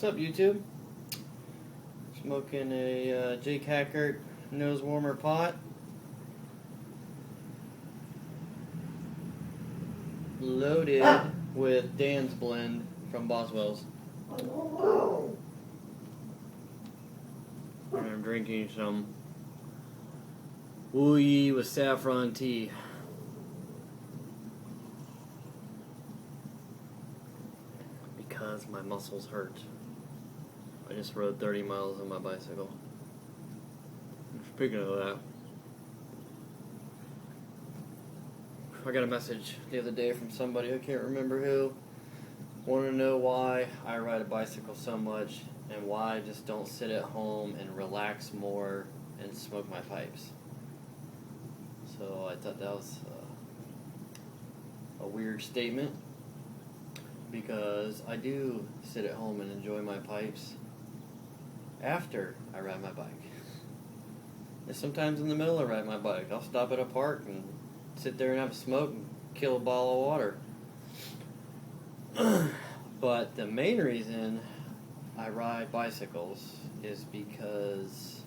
What's up, YouTube? Smoking a Jake Hackert nose warmer pot. Loaded with Dan's blend from Boswell's. And I'm drinking some Wu Yi with saffron tea. Because my muscles hurt. I just rode 30 miles on my bicycle. Speaking of that, I got a message the other day from somebody, I can't remember who, wanted to know why I ride a bicycle so much and why I just don't sit at home and relax more and smoke my pipes. So I thought that was a weird statement, because I do sit at home and enjoy my pipes after I ride my bike. And sometimes in the middle I ride my bike. I'll stop at a park and sit there and have a smoke and kill a bottle of water. But the main reason I ride bicycles is because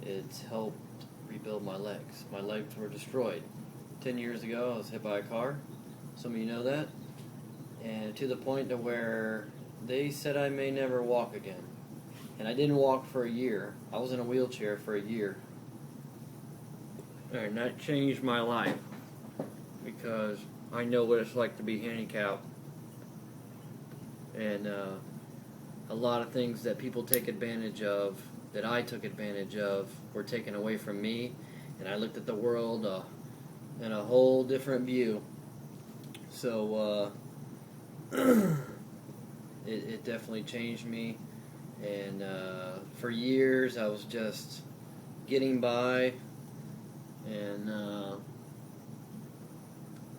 it's helped rebuild my legs. My legs were destroyed. 10 years ago I was hit by a car. Some of you know that. And to the point to where they said I may never walk again. And I didn't walk for a year. I was in a wheelchair for a year. And that changed my life, because I know what it's like to be handicapped. And a lot of things that people take advantage of, that I took advantage of, were taken away from me. And I looked at the world in a whole different view. So it definitely changed me. And for years I was just getting by and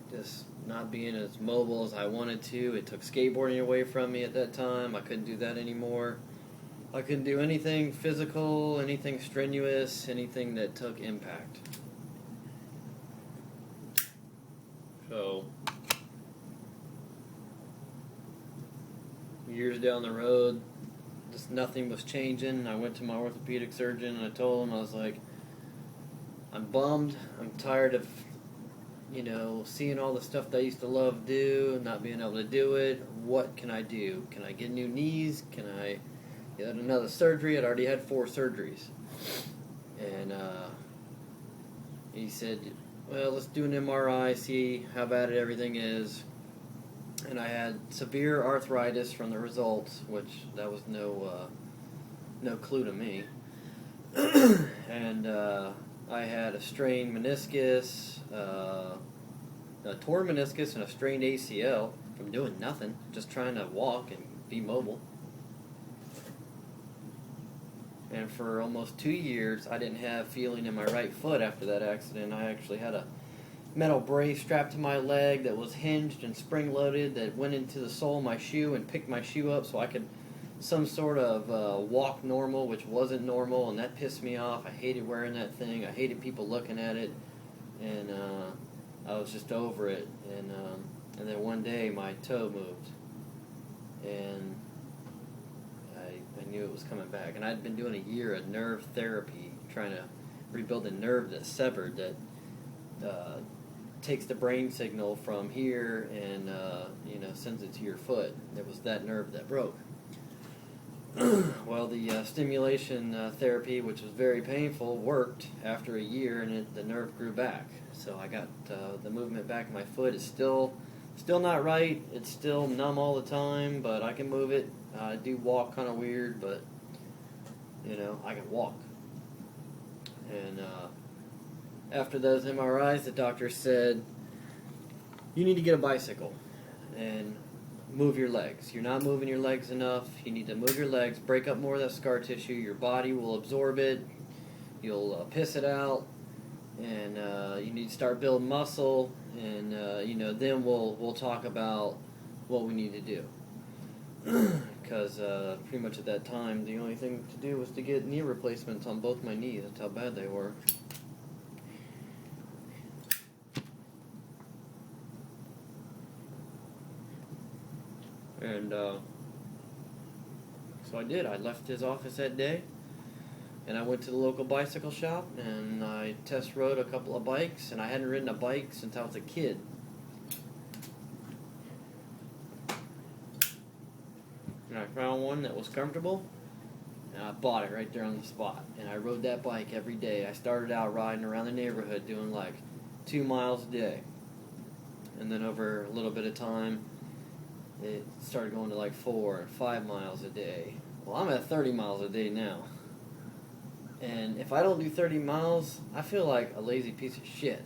just not being as mobile as I wanted to. It took skateboarding away from me at that time. I couldn't do that anymore. I couldn't do anything physical, anything strenuous, anything that took impact. So years down the road, just nothing was changing. I went to my orthopedic surgeon and I told him, I was like, I'm bummed. I'm tired of, seeing all the stuff that I used to love do, not being able to do it. What can I do? Can I get new knees? Can I get another surgery? I'd already had 4 surgeries. And he said, well, let's do an MRI, see how bad everything is. And I had severe arthritis from the results, which that was no clue to me. And I had a strained meniscus, a torn meniscus, and a strained ACL from doing nothing, just trying to walk and be mobile. And for almost 2 years, I didn't have feeling in my right foot after that accident. I actually had a metal brace strapped to my leg that was hinged and spring-loaded that went into the sole of my shoe and picked my shoe up so I could some sort of walk normal, which wasn't normal, and that pissed me off. I hated wearing that thing. I hated people looking at it, and I was just over it. And then one day my toe moved, and I knew it was coming back. And I'd been doing a year of nerve therapy, trying to rebuild a nerve that's severed, that takes the brain signal from here and sends it to your foot. It was that nerve that broke. Well, the stimulation therapy, which was very painful, worked after a year, and the nerve grew back. So I got the movement back in my foot. It's still not right. It's still numb all the time, but I can move it. I do walk kind of weird, but I can walk. And after those MRIs, the doctor said, you need to get a bicycle and move your legs. You're not moving your legs enough. You need to move your legs, break up more of that scar tissue. Your body will absorb it. You'll piss it out. And you need to start building muscle. And, then we'll talk about what we need to do. Because pretty much at that time, the only thing to do was to get knee replacements on both my knees. That's how bad they were. And So I did. I left his office that day, and I went to the local bicycle shop, and I test rode a couple of bikes, and I hadn't ridden a bike since I was a kid. And I found one that was comfortable, and I bought it right there on the spot. And I rode that bike every day. I started out riding around the neighborhood doing like 2 miles a day. And then over a little bit of time, it started going to like 4 and 5 miles a day. Well, I'm at 30 miles a day now. And if I don't do 30 miles, I feel like a lazy piece of shit.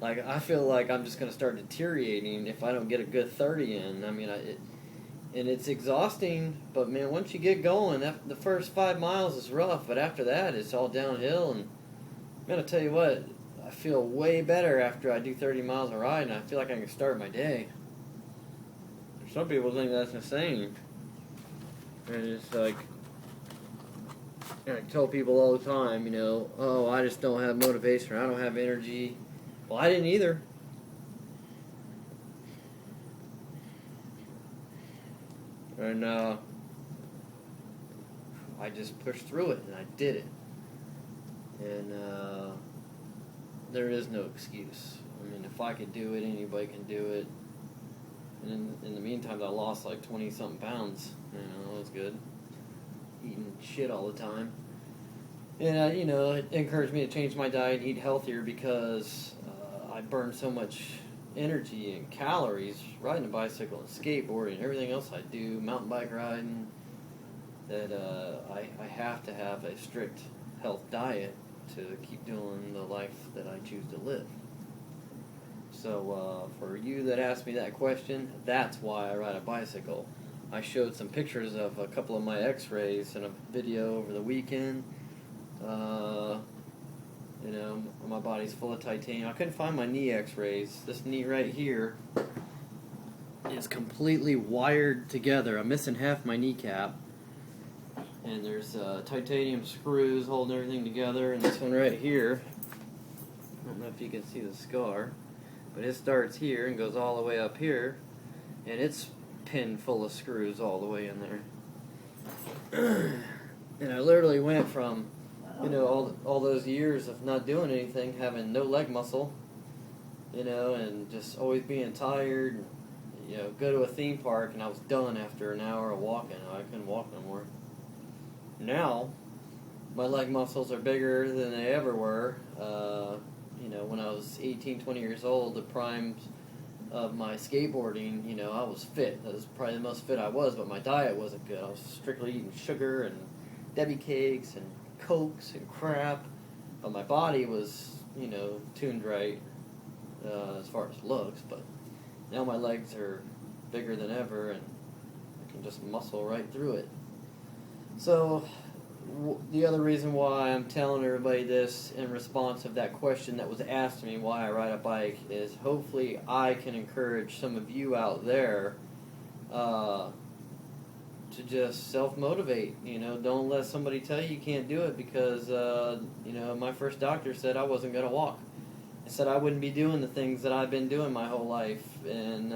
Like, I feel like I'm just going to start deteriorating if I don't get a good 30 in. I mean, and it's exhausting, but man, once you get going, the first 5 miles is rough, but after that, it's all downhill. And man, I'll tell you what, I feel way better after I do 30 miles of ride, and I feel like I can start my day. Some people think that's insane. And it's like, and I tell people all the time, you know, oh, I just don't have motivation, or I don't have energy. Well, I didn't either. And I just pushed through it, and I did it. And there is no excuse. I mean, if I could do it, anybody can do it. And in the meantime, I lost like 20-something pounds. You know, that was good. Eating shit all the time. And, you know, it encouraged me to change my diet and eat healthier because I burned so much energy and calories riding a bicycle and skateboarding and everything else I do, mountain bike riding, that I have to have a strict health diet to keep doing the life that I choose to live. So for you that asked me that question, that's why I ride a bicycle. I showed some pictures of a couple of my x-rays in a video over the weekend. You know, my body's full of titanium. I couldn't find my knee x-rays. This knee right here is completely wired together. I'm missing half my kneecap. And there's titanium screws holding everything together. And this one right here, I don't know if you can see the scar, but it starts here and goes all the way up here. And it's pinned full of screws all the way in there. And I literally went from, you know, all those years of not doing anything, having no leg muscle, you know, and just always being tired. You know, go to a theme park and I was done after an hour of walking. I couldn't walk no more. Now, my leg muscles are bigger than they ever were. You know, when I was 18, 20 years old, the prime of my skateboarding, you know, I was fit. That was probably the most fit I was, but my diet wasn't good. I was strictly eating sugar and Debbie cakes and Cokes and crap, but my body was, you know, tuned right as far as looks, but now my legs are bigger than ever and I can just muscle right through it. So the other reason why I'm telling everybody this in response of that question that was asked to me, why I ride a bike, is hopefully I can encourage some of you out there to just self-motivate. You know, don't let somebody tell you can't do it, because you know, my first doctor said I wasn't going to walk. He said I wouldn't be doing the things that I've been doing my whole life, and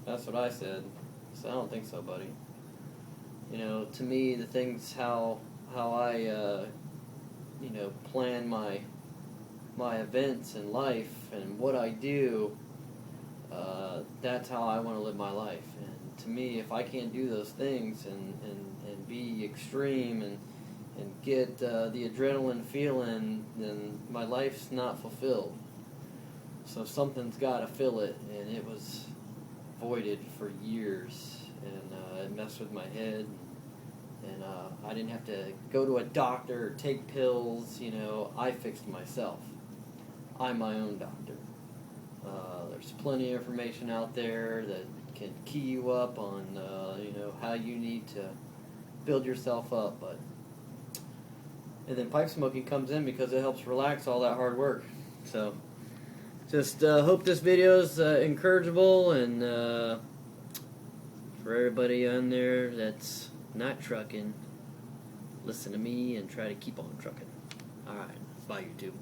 that's what I said. So I don't think so, buddy. You know, to me, the things how I you know, plan my events in life and what I do, that's how I want to live my life. And to me, if I can't do those things and be extreme and get the adrenaline feeling, then my life's not fulfilled. So something's got to fill it, and it was voided for years, and it messed with my head. And I didn't have to go to a doctor or take pills. You know, I fixed myself. I'm my own doctor. There's plenty of information out there that can key you up on, you know, how you need to build yourself up. And then pipe smoking comes in because it helps relax all that hard work. So, just hope this video is encourageable, and for everybody on there that's not trucking, listen to me and try to keep on trucking. Alright, bye YouTube.